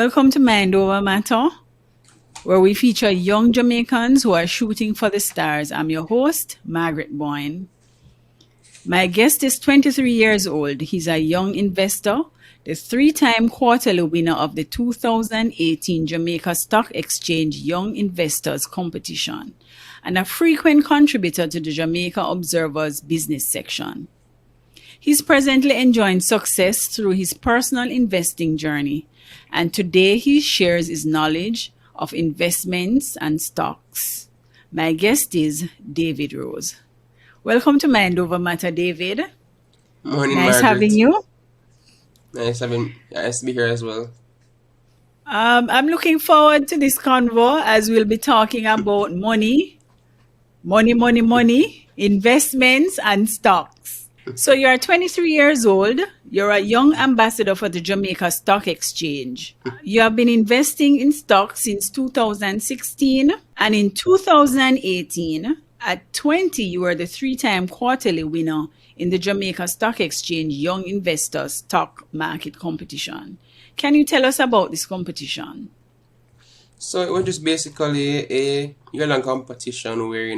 Welcome to Mind Over Matter, where we feature young Jamaicans who are shooting for the stars. I'm your host, Margaret Boyne. My guest is 23 years old. He's a young investor, the three-time quarterly winner of the 2018 Jamaica Stock Exchange Young Investors Competition, and a frequent contributor to the Jamaica Observer's business section. He's presently enjoying success through his personal investing journey, and today he shares his knowledge of investments and stocks. My guest is David Rose. Welcome to Mind Over Matter, David. Morning, Nice Margaret. having you. Nice to be here as well. I'm looking forward to this convo as we'll be talking about money, investments, and stocks. So you're 23 years old. You're a young ambassador for the Jamaica Stock Exchange. You have been investing in stocks since 2016, and in 2018, at 20, you were the three-time quarterly winner in the Jamaica Stock Exchange Young Investors Stock Market Competition. Can you tell us about this competition? So it was just basically a year-long competition where,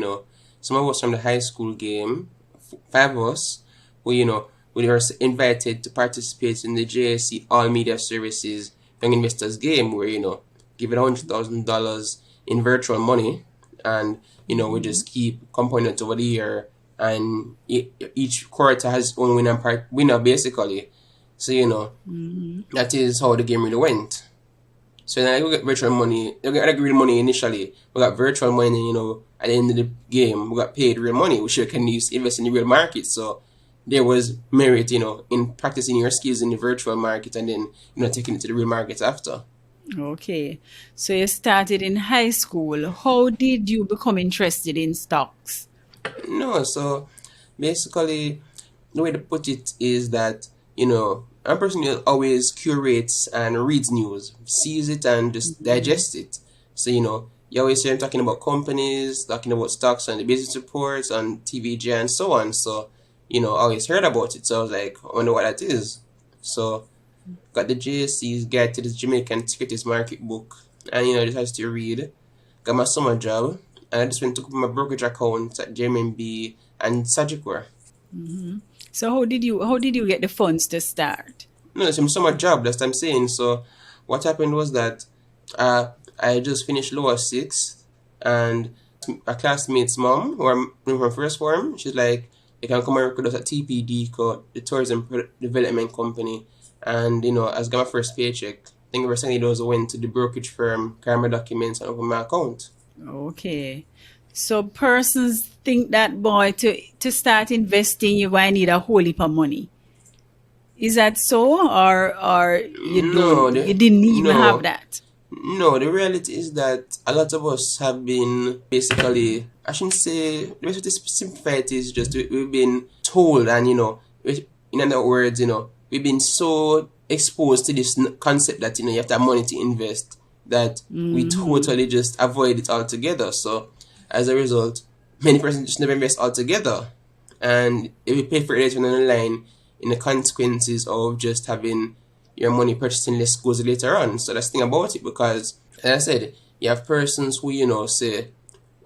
some of us from the high school game, five of us, we were invited to participate in the JSC All Media Services Young Investors game where, give it $100,000 in virtual money, and we just keep compounding it over the year, and each quarter has its own winner basically. So that is how the game really went. So then we got virtual money. We got real money initially. We got virtual money, and at the end of the game we got paid real money, which you can use to invest in the real market. So there was merit, in practicing your skills in the virtual market and then taking it to the real market after. Okay. So you started in high school. How did you become interested in stocks? No, so basically, the way to put it is that, a person who always curates and reads news, sees it and just digests it. So, you always hear him talking about companies, talking about stocks and the business reports on TVG and so on. So, I always heard about it. So I was like, I wonder what that is. So got the JSC's Guide to the Jamaican Securities Market book, and just has to read. Got my summer job, and I just went to open my brokerage account at JMB and Sagicor. So how did you get the funds to start? No, it's my summer job. That's what I'm saying. So what happened was that I just finished lower sixth, and a classmate's mom, who I'm in her first form, she's like, you can come and work with us at TPD, the Tourism Development Company. And, as I got my first paycheck, I think the first thing I went to the brokerage firm, carry my documents, and open my account. Okay. So persons think that, boy, to start investing, you're going to need a whole heap of money. Is that so? Or you didn't even have that? No, the reality is that a lot of us have been basically, I shouldn't say, the best way to simplify it is just we've been told, and, in other words, we've been so exposed to this concept that, you have to have money to invest that we totally just avoid it altogether. So as a result, many persons just never invest altogether. And if you pay for it later on the line, in the consequences of just having your money purchasing less goes later on. So that's the thing about it, because, as I said, you have persons who, say,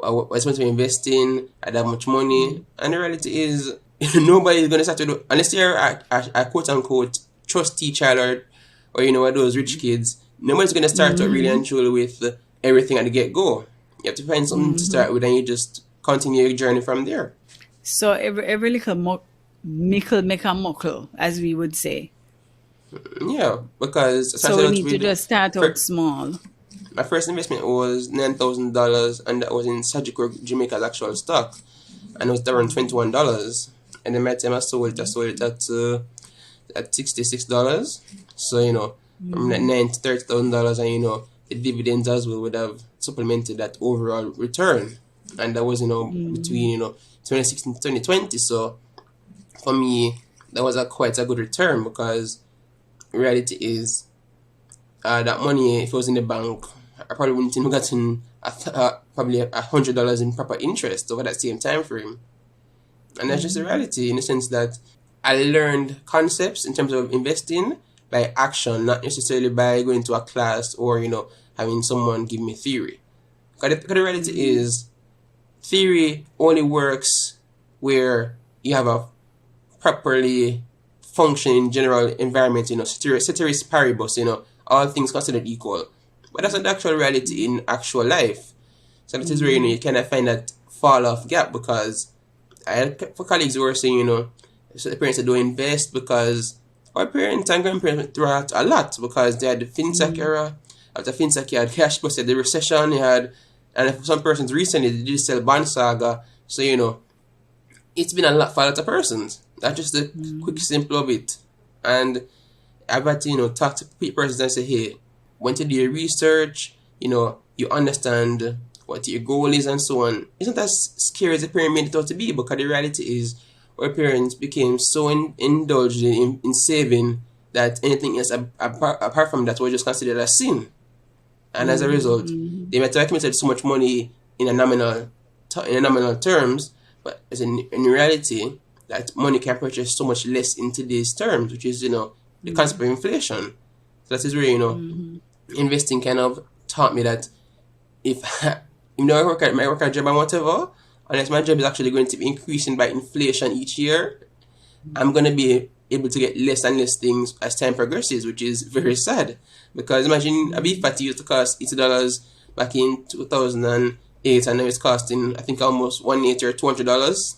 I just want to invest in, I have much money. And the reality is, nobody's going to start to do, unless you're a quote-unquote trustee child or one of those rich kids, nobody's going to start out really and truly with everything at the get-go. You have to find something to start with, and you just continue your journey from there. So every little mickle make a muckle, as we would say. Yeah, because... So we need to just start out small. My first investment was $9,000, and that was in Sagicor Jamaica's actual stock. And it was around $21. And then by the time I sold it at $66. So, from that $9,000 to $30,000, and, the dividends as well would have supplemented that overall return. And that was, between, 2016 to 2020. So, for me, that was quite a good return, because reality is that money, if it was in the bank, I probably wouldn't have gotten probably $100 in proper interest over that same time frame. And that's just the reality, in the sense that I learned concepts in terms of investing, by action, not necessarily by going to a class or, having someone give me theory. Because the reality is, theory only works where you have a properly functioning general environment, ceteris paribus, all things considered equal. But that's not the actual reality in actual life. So that is where, you kind of find that fall off gap, because I had for colleagues who were saying, so the parents don't invest because our parents and grandparents threw out a lot because they had the FinTech era. After FinTech, you had cash plus, you had the recession, and for some persons recently, the digital bond saga. So, it's been a lot for a lot of persons. That's just the quick simple of it. And I've had to, talk to persons and say, hey, when to do your research, you understand what your goal is and so on. It's not as scary as the parent made it out to be, because the reality is our parents became so indulged in saving that anything else apart from that was just considered a sin. And as a result, they might have committed so much money in a nominal terms, but as in reality, that money can purchase so much less in today's terms, which is, the concept of inflation. So that is where, investing kind of taught me that if I work at my job and whatever, unless my job is actually going to be increasing by inflation each year, I'm going to be able to get less and less things as time progresses, which is very sad. Because imagine a beef patty used to cost $80 back in 2008, and now it's costing, I think, almost $180 or $200.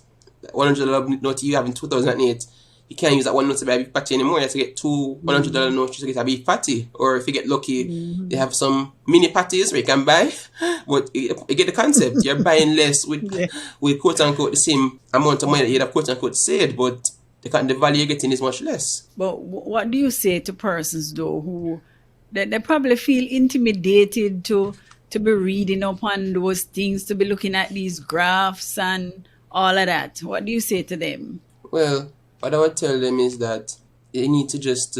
$100 note you have in 2008, you can't use that one note to buy a beef patty anymore. You have to get two $100 notes to get a beef patty. Or if you get lucky, they have some mini patties where you can buy. But you get the concept. You're buying less with quote unquote the same amount of money that you'd have quote unquote saved, but the value you're getting is much less. But what do you say to persons though who they probably feel intimidated to be reading up on those things, to be looking at these graphs and all of that? What do you say to them? Well, what I would tell them is that they need to just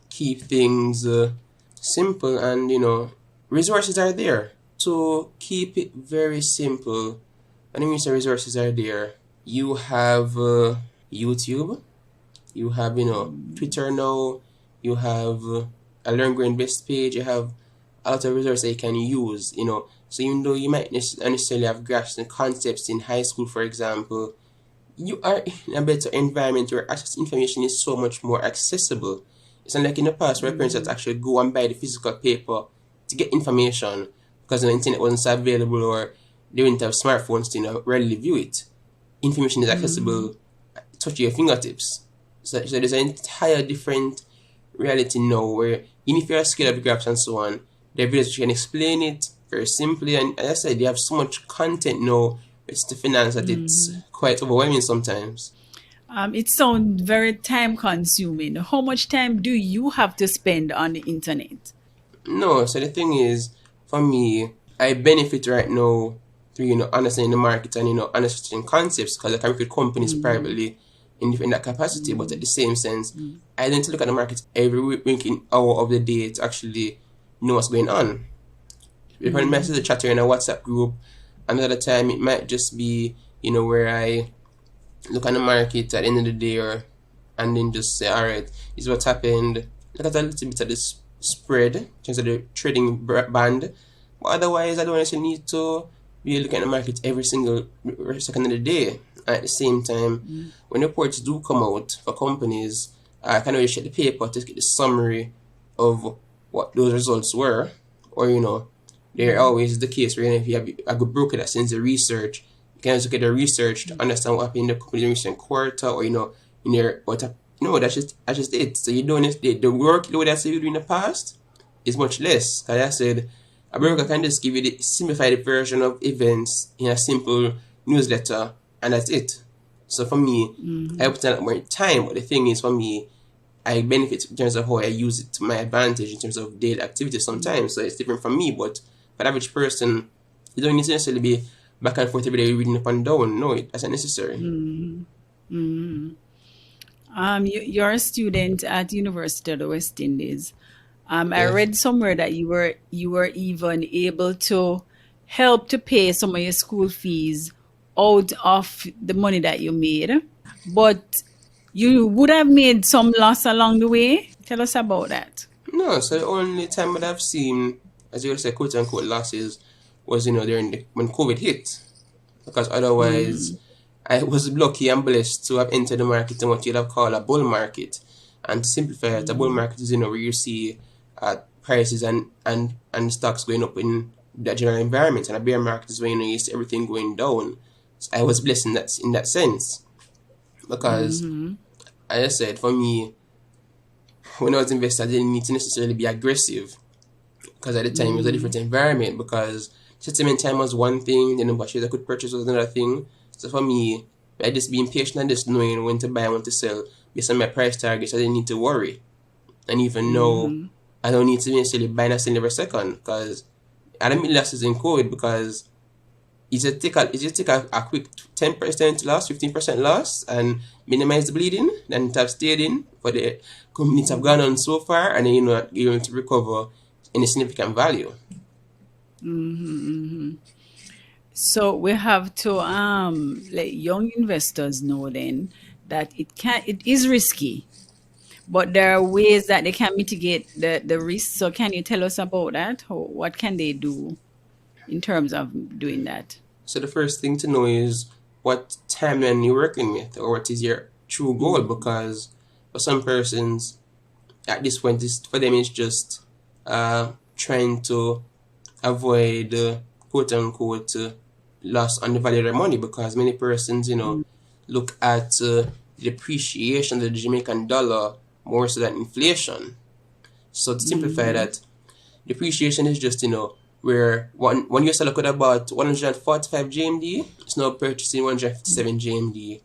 keep things simple, and resources are there. So keep it very simple. When I mean say resources are there, you have YouTube, you have Twitter now, you have a Learn Grow Invest page, you have a lot of resources that you can use. So even though you might necessarily have grasped and concepts in high school, for example, you are in a better environment where access to information is so much more accessible. It's not like in the past where parents had to actually go and buy the physical paper to get information because the internet wasn't so available, or they didn't have smartphones to readily view it. Information is accessible at touch your fingertips. So there's an entire different reality now where even if you're scared of graphs and so on, there are videos which can explain it very simply. And as I said, they have so much content now. It's the finance that it's quite overwhelming sometimes. It sounds very time consuming. How much time do you have to spend on the internet? No, so the thing is, for me, I benefit right now through understanding the market and understanding concepts, because I can recruit companies privately in that capacity. But at the same sense, I need to look at the market every waking hour of the day to actually know what's going on. If I message a chatter in a WhatsApp group, another time it might just be where I look at the market at the end of the day, and then just say, all right, this is what happened. Look at a little bit of this spread in terms of the trading band. But otherwise, I don't necessarily need to be looking at the market every single second of the day. At the same time, when reports do come out for companies, I can always check the paper to get the summary of what those results were. Or, they're always the case where if you have a good broker that sends the research, you can also get the research to understand what happened in the company's recent quarter, or in their that's just it. So you don't the workload that you do in the past is much less. As I said, a broker can just give you the simplified version of events in a simple newsletter, and that's it. So for me, I put a lot more time, but the thing is, for me, I benefit in terms of how I use it to my advantage in terms of daily activity sometimes. So it's different from me, but for the average person, you don't need to necessarily be back and forth every day reading up and down. No, that's not necessary. You're a student at University of the West Indies. I read somewhere that you were even able to help to pay some of your school fees out of the money that you made, but you would have made some loss along the way. Tell us about that. No, so the only time that I've seen, as you would say, quote unquote losses was, during when COVID hit. Because otherwise, I was lucky and blessed to have entered the market in what you'd have called a bull market. And to simplify it, a bull market is, where you see prices and stocks going up in that general environment. And a bear market is when, you see everything going down. So I was blessed in that sense. Because, as I said, for me, when I was investing, I didn't need to necessarily be aggressive. Because at the time, it was a different environment. Because settlement time was one thing, then what shares I could purchase was another thing. So for me, by just being patient and just knowing when to buy and when to sell based on my price targets, I didn't need to worry. And even know I don't need to necessarily buy and sell every second, because I don't make losses in COVID, because you just take a quick 10% loss, 15% loss and minimize the bleeding, then to have stayed in for the companies have gone on so far, and then you're going to recover any significant value. So we have to let young investors know then that it is risky, but there are ways that they can mitigate the risk. So can you tell us about that? What can they do in terms of doing that? So the first thing to know is what timeline you're working with, or what is your true goal, because for some persons at this point, for them it's just trying to avoid quote unquote loss on the value of their money, because many persons look at depreciation of the Jamaican dollar more so than inflation. So to simplify that, depreciation is just where one US dollar could have bought 145 GMD, it's now purchasing 157 GMD.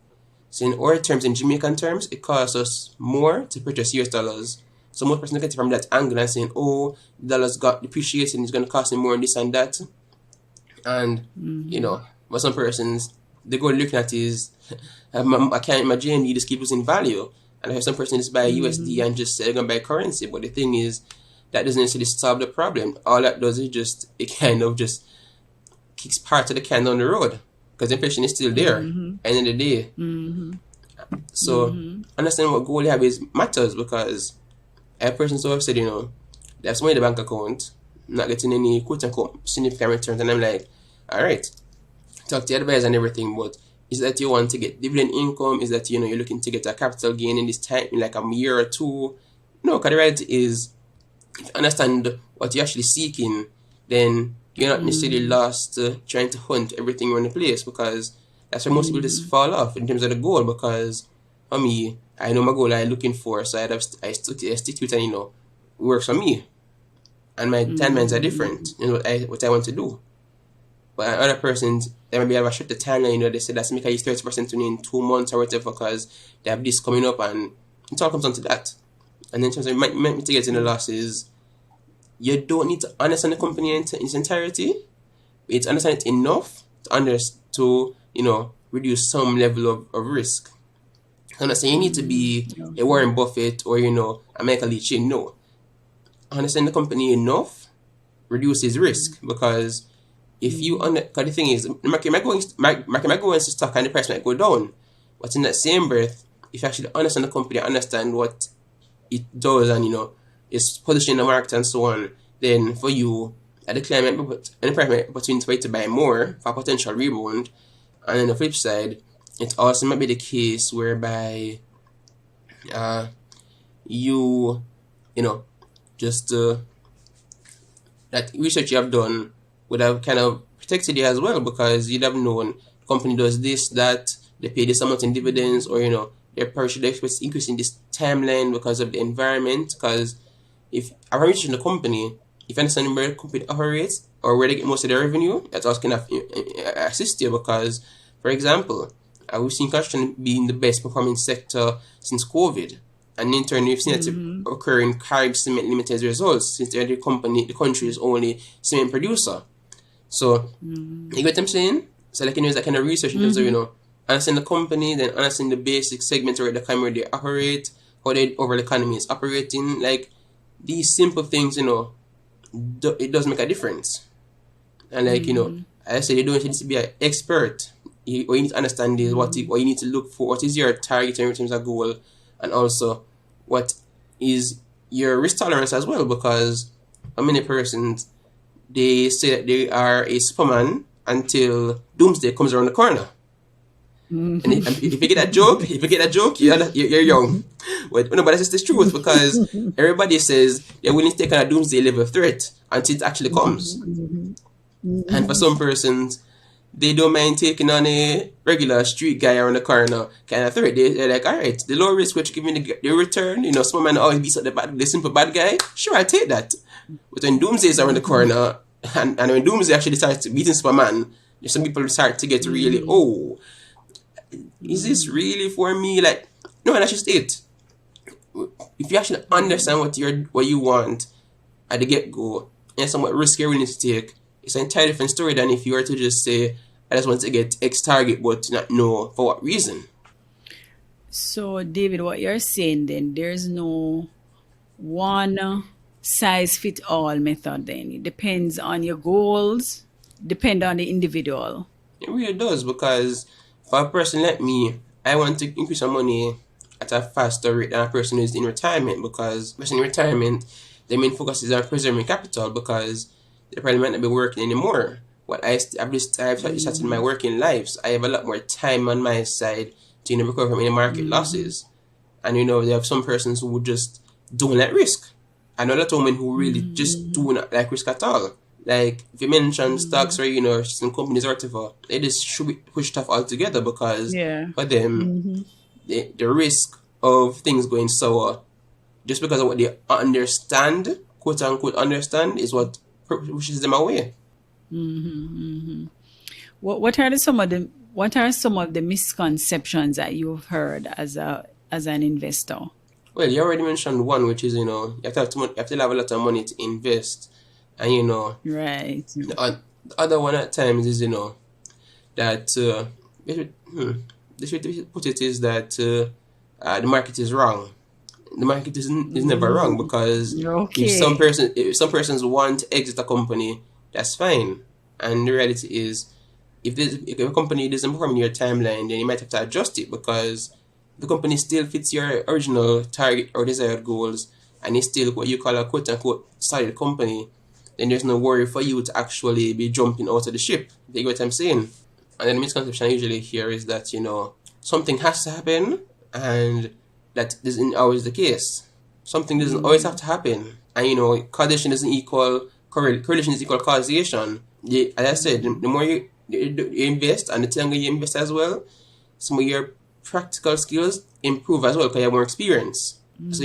So in our terms, in Jamaican terms, it costs us more to purchase US dollars. So most persons look at it from that angle and saying, oh, the dollar's got depreciation, it's going to cost me more and this and that. And, but some persons, they go looking at is, I can't, my GMD just keep losing value. And I have some person just buy USD and just say they're going to buy currency. But the thing is, that doesn't necessarily solve the problem. All that does is it kind of just kicks part of the can down the road. Because inflation is still there, end of the day. So, understand what goal you have is matters, because a person so have said, they have money in the bank account, not getting any quote unquote significant returns, and I'm like, all right, talk to your advisor and everything, but is that you want to get dividend income? Is that you're looking to get a capital gain in this time, in like a year or two? No, because the reality is, if you understand what you're actually seeking, then you're not necessarily lost trying to hunt everything around the place, because that's where most people just fall off in terms of the goal. Because for me, I know my goal I'm looking for, so I stick to it, and it works for me. And my timelines are different, what I want to do. But other persons, they maybe have a shorter timeline, they say that's make I use 30% in 2 months or whatever, because they have this coming up, and it all comes down to that. And then in terms of mitigating the losses, you don't need to understand the company in its entirety. It's understand it enough to reduce some level of risk. I'm not saying you need to be a Warren Buffett or a Michael Lee. No, understand the company enough reduces risk, because if you because the thing is, the market might go into stock and the price might go down, but in that same breath, if you actually understand the company, understand what it does, and its position in the market and so on, then for you, at the client might be and the price might be opportunity for you to buy more for a potential rebound. And on the flip side, it also might be the case whereby you just that research you have done would have kind of protected you as well, because you'd have known the company does this, that, they pay this amount in dividends, or their price should increase in this timeline because of the environment. Because if I'm researching the company, if you understand where the company operates or where they get most of their revenue, that's also kind of assist you. Because, for example, we've seen construction being the best performing sector since COVID. And in turn, we've seen it occur in Carib Cement Limited's results, since they're the country's only cement producer. So, you get what I'm saying? So, it's that kind of research in terms of, understand the company, then understand the basic segments where the economy they operate, how the overall economy is operating. Like, these simple things, it does make a difference. And I said, you don't need to be an expert. What you need to understand is what you need to look for, what is your target in terms of goal, and also what is your risk tolerance as well, because how many persons they say that they are a superman until doomsday comes around the corner. And if you get that joke, you're young. But no, but that's just the truth, because everybody says they're willing to take on a doomsday level threat until it actually comes. And for some persons, they don't mind taking on a regular street guy around the corner kind of threat. They're like, all right, the low risk, which give me the return. Some man always beats up the simple bad guy. Sure, I'll take that. But when doomsday is around the corner, and when doomsday actually starts beating Superman, some people start to get really, oh, is this really for me? Like, no, and that's just it. If you actually understand what you want at the get go, and somewhat risk you're willing to take, it's an entirely different story than if you were to just say, I just want to get X target, but not know for what reason. So, David, what you're saying then, there's no one size fit all method then. It depends on your goals, depend on the individual. It really does, because for a person like me, I want to increase my money at a faster rate than a person who's in retirement, because a person in retirement, their main focus is on preserving capital, because they probably might not be working anymore. I've started my working life, so I have a lot more time on my side to recover from any market losses. And there have some persons who just don't like risk. I know that women who really just do not like risk at all. Like, if you mention stocks or some companies or whatever, they just should push stuff altogether, because for them, the risk of things going sour, just because of what they understand, quote unquote understand, is what pushes them away. What are some of the misconceptions that you've heard as an investor? Well, you already mentioned one, which is you have to have a lot of money to invest, and right. The other one at times is that the way to put it is that the market is wrong. The market is never wrong, because if some persons want to exit a company, that's fine. And the reality is, if a company doesn't perform in your timeline, then you might have to adjust it, because the company still fits your original target or desired goals, and it's still what you call a quote unquote solid company. Then there's no worry for you to actually be jumping out of the ship. You get what I'm saying? And then the misconception I usually hear is that something has to happen, and that isn't always the case. Something doesn't always have to happen, and causation isn't equal correlation is equal causation. As I said, the more you invest, and the longer you invest as well, some of your practical skills improve as well, because you have more experience. So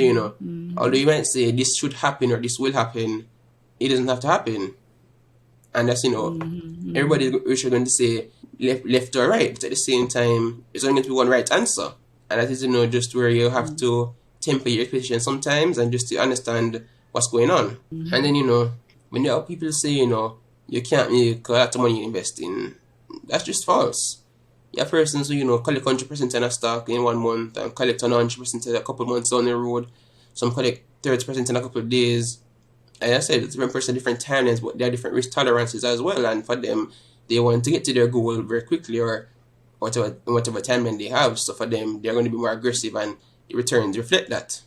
although you might say this should happen or this will happen, it doesn't have to happen. And that's everybody's going to say left or right, but at the same time, it's only going to be one right answer. And that is just where you have to temper your expectations sometimes, and just to understand what's going on. And then when there are people say you can't make a lot of money investing, that's just false. You have persons who collect 100% in a stock in 1 month, and collect 100% in a couple months down the road. Some collect 30% in a couple of days. Like I said, it's different person, different timelines, but there are different risk tolerances as well. And for them, they want to get to their goal very quickly, or whatever timeline they have. So for them, they're going to be more aggressive, and the returns reflect that.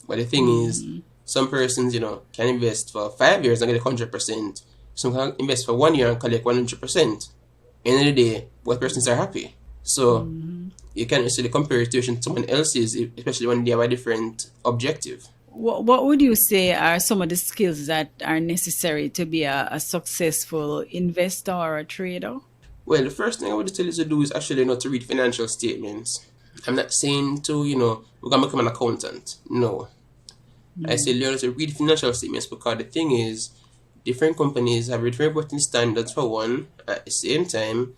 But the thing is, some persons, can invest for 5 years and get 100%. Some can invest for 1 year and collect 100%. End of the day, both persons are happy. So you can't necessarily compare your situation to someone else's, especially when they have a different objective. What would you say are some of the skills that are necessary to be a successful investor or a trader? Well, the first thing I would tell you to do is actually not to read financial statements. I'm not saying to, we're going to become an accountant. No. I say learn to read financial statements, because the thing is, different companies have different reporting standards for one. At the same time,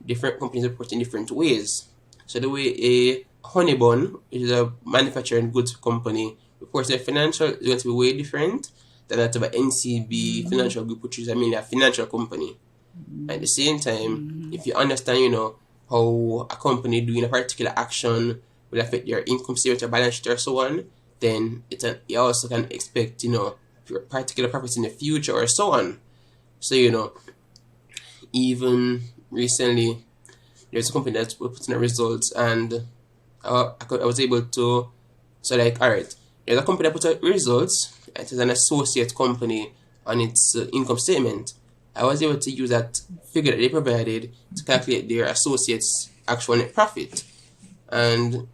different companies report in different ways. So the way a Honeybun, which is a manufacturing goods company, reports their financial is going to be way different than that of an NCB financial group, which is mainly a financial company. At the same time, if you understand, how a company doing a particular action will affect your income statement or balance sheet or so on, then you also can expect, particular profits in the future or so on. So, even recently, there's a company that was putting the results, and I was able to, so like, all right, there's a company that puts out results. It is an associate company on its income statement. I was able to use that figure that they provided to calculate their associates' actual net profit. And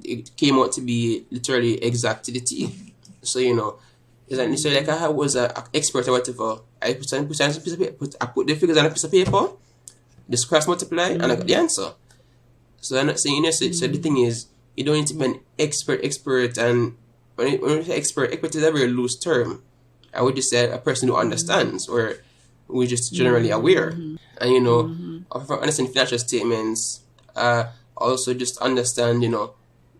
it came out to be literally exact to the T. So, it's not necessarily like I was an expert or whatever. I put on a piece of paper, I put the figures on a piece of paper, just cross multiply, and I got the answer. So I'm not saying this. So the thing is, you don't need to be an expert, and when you say expert is a very loose term. I would just say a person who understands or who is just generally aware. And from understanding financial statements, also just understand,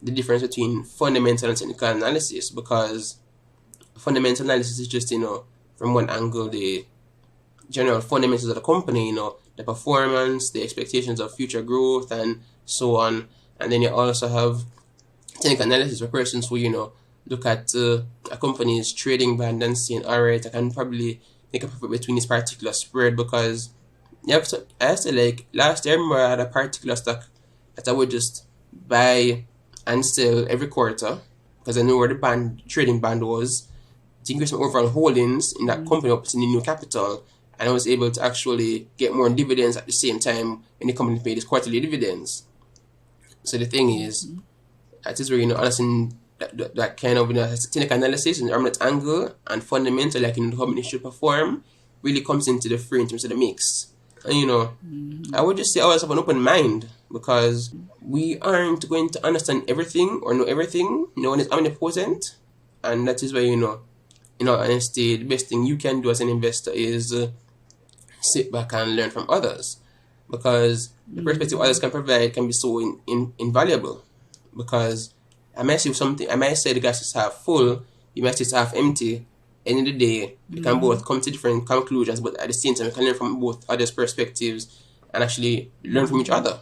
the difference between fundamental and technical analysis, because fundamental analysis is just, from one angle, the general fundamentals of the company, the performance, the expectations of future growth, and so on. And then you also have technical analysis for persons who, look at a company's trading band and saying, all right, I can probably make a profit between this particular spread, because I have to, like, last year, I remember I had a particular stock that I would just buy and sell every quarter, because I knew where the trading band was, to increase my overall holdings in that company up to the new capital. And I was able to actually get more dividends at the same time when the company paid its quarterly dividends. So the thing is, that is where, understanding that kind of, technical analysis and armlet angle and fundamental, like, the company should perform, really comes into the frame in terms of the mix. And, I would just say always have an open mind, because we aren't going to understand everything or know everything. No one is omnipotent. And that is why, honesty, the best thing you can do as an investor is sit back and learn from others, because the perspective others can provide can be so invaluable. Because I might say something, I might say the glass is half full, you might say it's half empty. End of the day, we can both come to different conclusions, but at the same time, we can learn from both others' perspectives and actually learn from each other.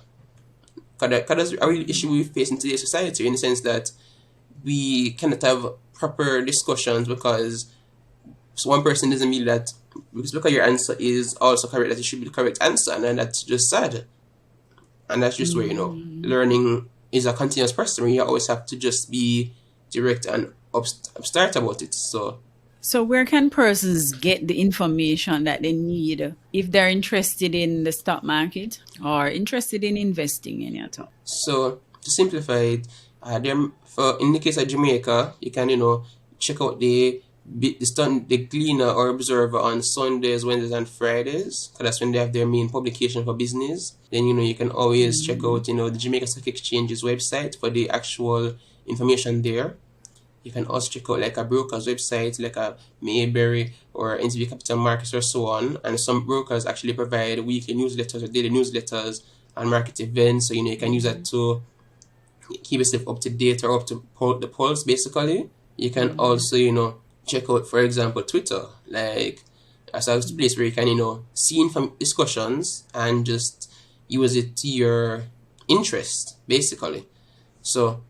Because that's a real issue we face in today's society, in the sense that we cannot have proper discussions, because one person doesn't mean that because your answer is also correct, that it should be the correct answer, and then that's just sad. And that's just where, learning is a continuous process, where you always have to just be direct and upstart about it. So where can persons get the information that they need if they're interested in the stock market or interested in investing in it? So to simplify it, in the case of Jamaica, you can, check out the Gleaner or Observer on Sundays, Wednesdays, and Fridays, because that's when they have their main publication for business. Then, you can always check out, the Jamaica Stock Exchange's website for the actual information there. You can also check out, like, a broker's website, like a Mayberry or NTB Capital Markets or so on. And some brokers actually provide weekly newsletters or daily newsletters and market events. So, you can use that to keep yourself up to date or up to the pulse, basically. You can also, check out, for example, Twitter, like, as a place where you can, see from discussions and just use it to your interest, basically. So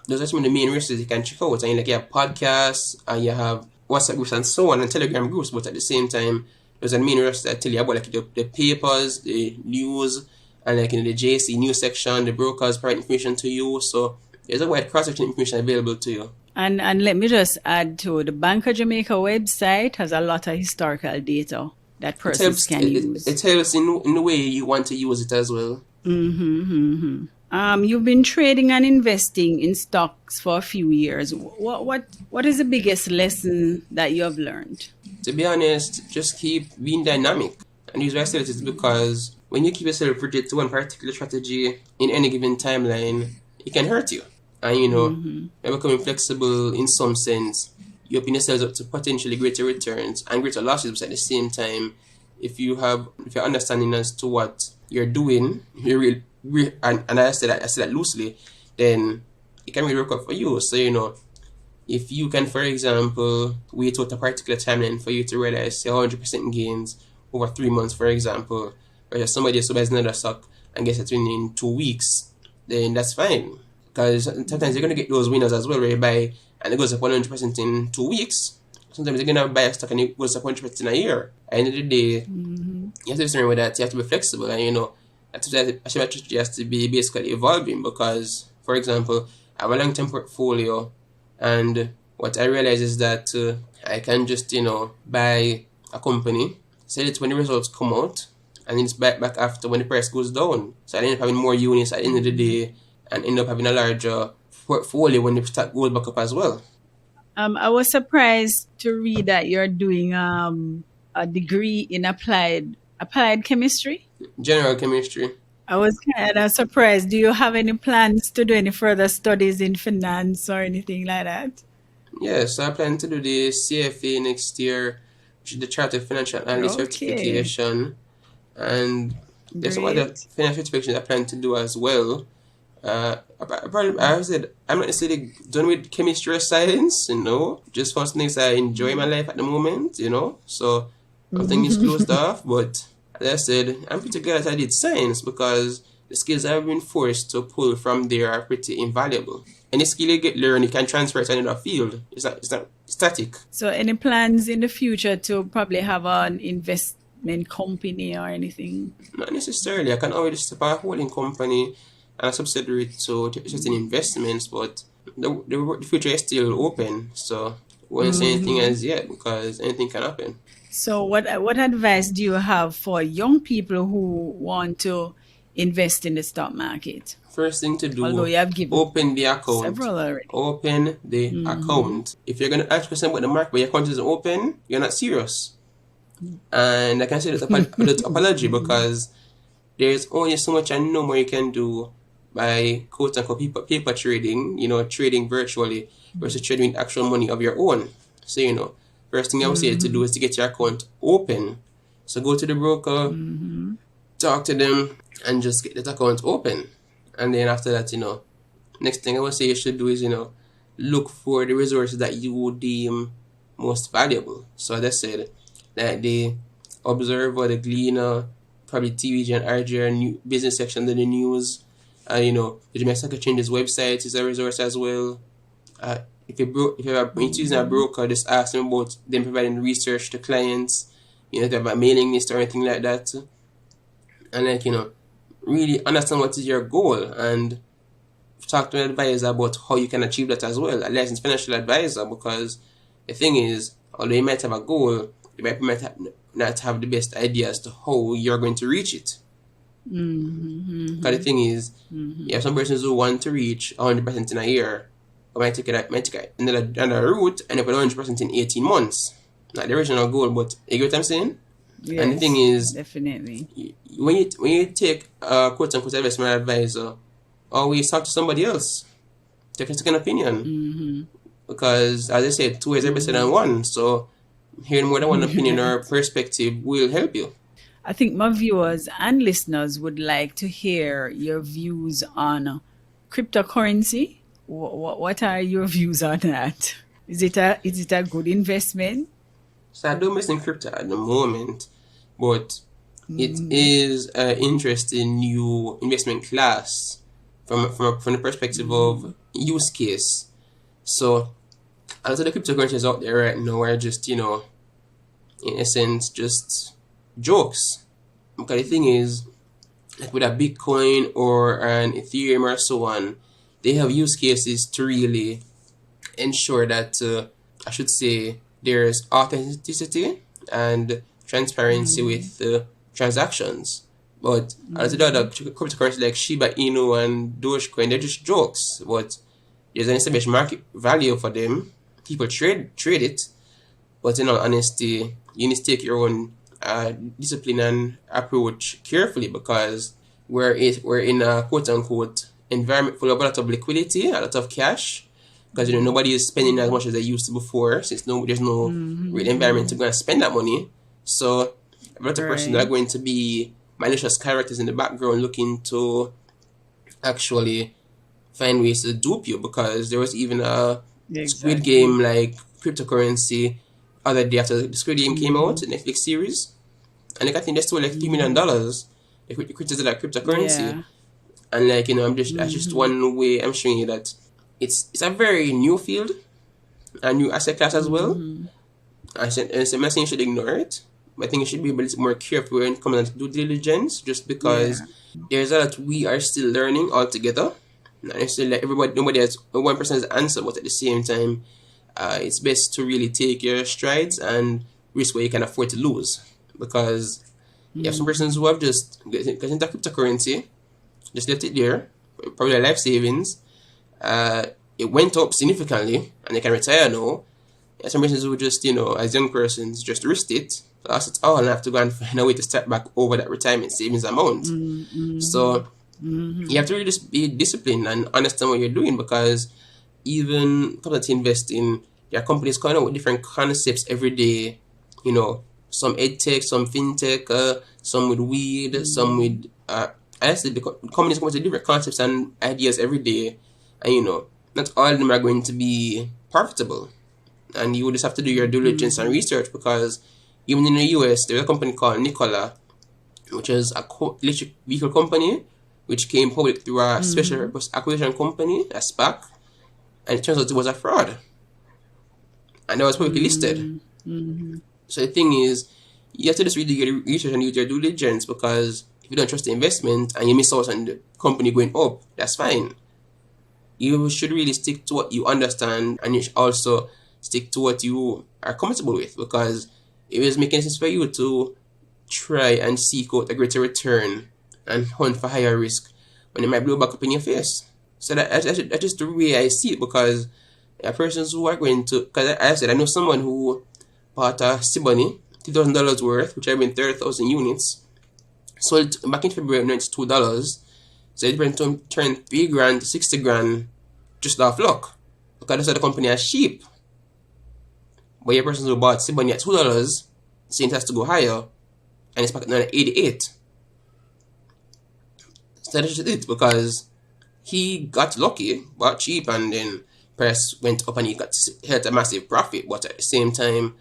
those are some of the main resources you can check out. And you have podcasts, and you have WhatsApp groups and so on, and Telegram groups. But at the same time, those are the main resources that tell you about, like, the papers, the news, and, like, the JC news section, the brokers provide information to you. So there's a wide cross-section information available to you. And let me just add to the Bank of Jamaica website has a lot of historical data that persons can use. It helps in the way you want to use it as well. You've been trading and investing in stocks for a few years. What is the biggest lesson that you have learned? To be honest, just keep being dynamic. And the reason I say this is because when you keep yourself rigid to one particular strategy in any given timeline, it can hurt you. And, by becoming flexible in some sense, you open yourselves up to potentially greater returns and greater losses. But at the same time, if you're understanding as to what you're doing, and I say that loosely, then it can really work out for you. So, if you can, for example, wait out a particular timeline for you to realize, say, 100% gains over 3 months, for example, or somebody else buys another stock and gets it in 2 weeks, then that's fine. Because sometimes you're going to get those winners as well, where you buy and it goes up 100% in 2 weeks. Sometimes you're going to buy a stock and it goes up 100% in a year. At the end of the day, you have to be with that. You have to be flexible, and, a strategy has to be basically evolving. Because, for example, I have a long-term portfolio, and What I realize is that I can just, buy a company, sell it when the results come out, and then it's back after when the price goes down. So I end up having more units at the end of the day and end up having a larger portfolio when the stock goes back up as well. I was surprised to read that you're doing a degree in applied chemistry. General chemistry. I was kind of surprised. Do you have any plans to do any further studies in finance or anything like that? Yeah, so I plan to do the CFA next year, which is the Chartered Financial Analyst Okay, certification. And there's some other great. financial certifications I plan to do as well. I said I'm not necessarily done with chemistry or science, just for some things I enjoy in my life at the moment. So nothing is closed off, but as I said, I'm pretty glad that I did science because the skills I've been forced to pull from there are pretty invaluable. Any skill you get learned, you can transfer it to another field. It's not static. So, any plans in the future to probably have an investment company or anything? Not necessarily. I can always set up a holding company and a subsidiary to certain investments, but the future is still open. So I won't say anything as yet because anything can happen. So, what advice do you have for young people who want to invest in the stock market? First thing to Although do, you have given open the account. several already. Open the account. If you're going to ask person about the market but your account isn't open, you're not serious. And I can say that apology because there's only so much and no more you can do by quote unquote paper trading, trading virtually versus trading with actual money of your own. So, first thing I would say to do is to get your account open. So go to the broker, talk to them, and just get that account open. And then after that, next thing I would say you should do is, look for the resources that you would deem most valuable. So as I said, like the Observer, the Gleaner, probably TVG and RJ new business section of the news. The Jamaica Stock Exchange's website is a resource as well. If you're using a broker, just ask them about them providing research to clients. If they have a mailing list or anything like that, and really understand what is your goal and talk to an advisor about how you can achieve that as well. A licensed financial advisor, because the thing is, although you might have a goal, you might not have the best idea as to how you're going to reach it. Because the thing is, you have some persons who want to reach 100% in a year, but might take another route and put 100% in 18 months. Not the original goal, but you get what I'm saying? And the thing Yes, is, definitely. when you take a quote unquote investment advisor, always talk to somebody else. Take a second opinion. Because as I said, two is better than one. So hearing more than one opinion or perspective will help you. I think my viewers and listeners would like to hear your views on cryptocurrency. What are your views on that? Is it a good investment? So I don't miss in crypto at the moment, but it is an interesting new investment class from the perspective of use case. So a lot of the cryptocurrencies out there right now are just, in essence, just jokes. Because the thing is, like with a Bitcoin or an Ethereum or so on, they have use cases to really ensure that, I should say, there's authenticity and transparency with transactions. But a lot of the other cryptocurrencies like Shiba Inu and Dogecoin, they're just jokes. But there's an established market value for them. People trade it, but in all honesty, you need to take your own discipline and approach carefully because we're in a quote unquote environment full of a lot of liquidity, a lot of cash, because nobody is spending as much as they used to before, since there's no real environment to go and spend that money. So a lot of persons are Right. going to be malicious characters in the background looking to actually find ways to dupe you because there was even a Squid Exactly. Game like cryptocurrency other day after the Squid Game came out, the Netflix series, and I think they stole like $3 million. The cryptos like cryptocurrency, Yeah. and that's just one way I'm showing you that it's a very new field, a new asset class as well. I'm not saying you should ignore it, but I think you should be a bit more careful when it comes to due diligence, just because Yeah. there's a lot we are still learning altogether. Not necessarily like nobody has one person has answer, but at the same time, it's best to really take your strides and risk what you can afford to lose. Because you have some persons who have just got into cryptocurrency, just left it there, probably their life savings. It went up significantly and they can retire now. Yeah, some persons who just, as young persons, just risked it, lost it all, and have to go and find a way to start back over that retirement savings amount. So you have to really just be disciplined and understand what you're doing, because even companies that invest in, there are companies coming out with different concepts every day. Some ed tech, some fintech, some with weed, some with I said the companies come up with different concepts and ideas every day, and not all of them are going to be profitable. And you just have to do your due diligence and research, because even in the US, there's a company called Nikola, which is a electric vehicle company, which came public through a special purpose acquisition company, a SPAC, and it turns out it was a fraud. And that was publicly listed. So the thing is, you have to just really do your research and do your due diligence, because if you don't trust the investment and you miss out on the company going up, that's fine. You should really stick to what you understand, and you should also stick to what you are comfortable with, because it is making sense for you to try and seek out a greater return and hunt for higher risk when it might blow back up in your face. So that's just the way I see it, because there are persons who are going to, because I said I know someone who bought a Siboney, $2,000 worth, which have been 30,000 units, sold back in February when it's $2, so it went to turn $3,000 to $60,000 just off luck, because that's how the company is cheap. But your person who bought Siboney at $2, saying it has to go higher, and it's back at $88. So that's just it, because he got lucky, bought cheap, and then price went up and he had a massive profit. But at the same time,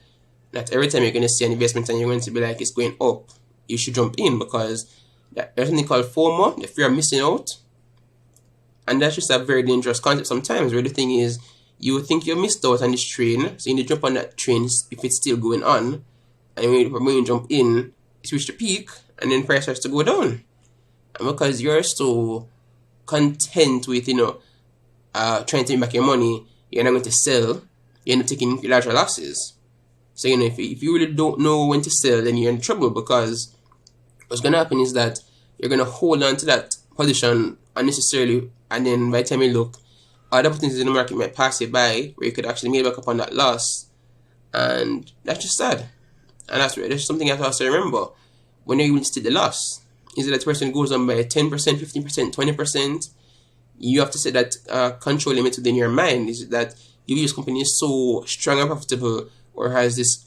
not every time you're going to see an investment and you're going to be like, it's going up, you should jump in, because there's something called FOMO, the fear of missing out. And that's just a very dangerous concept sometimes, where the thing is, you think you missed out on this train, so you need to jump on that train if it's still going on. And when you jump in, it's reached the peak, and then price starts to go down. And because you're so content with, trying to make back your money, you're not going to sell, you're not taking larger losses. So, if you really don't know when to sell, then you're in trouble, because what's going to happen is that you're going to hold on to that position unnecessarily, and then by the time you look, other opportunities in the market might pass you by where you could actually make back up on that loss. And that's just sad. And that's something I have to also remember. When you take the loss, is that the person goes on by 10%, 15%, 20%, you have to set that control limit within your mind. Is that you use company is so strong and profitable, or has this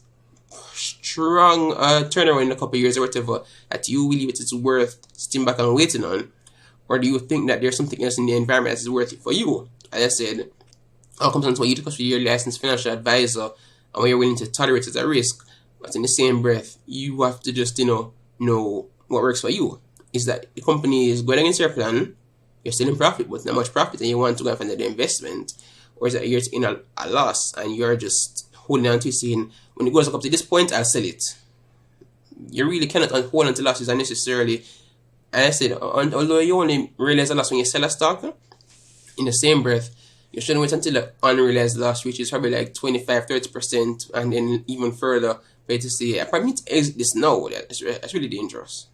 strong turnaround in a couple of years or whatever, that you believe it is worth sitting back and waiting on? Or do you think that there's something else in the environment that is worth it for you? As I said, all comes down to what you discuss with your licensed financial advisor and what you're willing to tolerate as a risk. But in the same breath, you have to just, know what works for you. Is that the company is going against your plan, you're still in profit, but not much profit, and you want to go and find another investment? Or is that you're in a loss and you're just holding on to it, saying, when it goes up to this point, I'll sell it? You really cannot hold on to losses unnecessarily. And I said, although you only realize a loss when you sell a stock, in the same breath, you shouldn't wait until the unrealized loss, which is probably like 25-30%, and then even further, for you to say, I probably need to exit this now. That's really dangerous.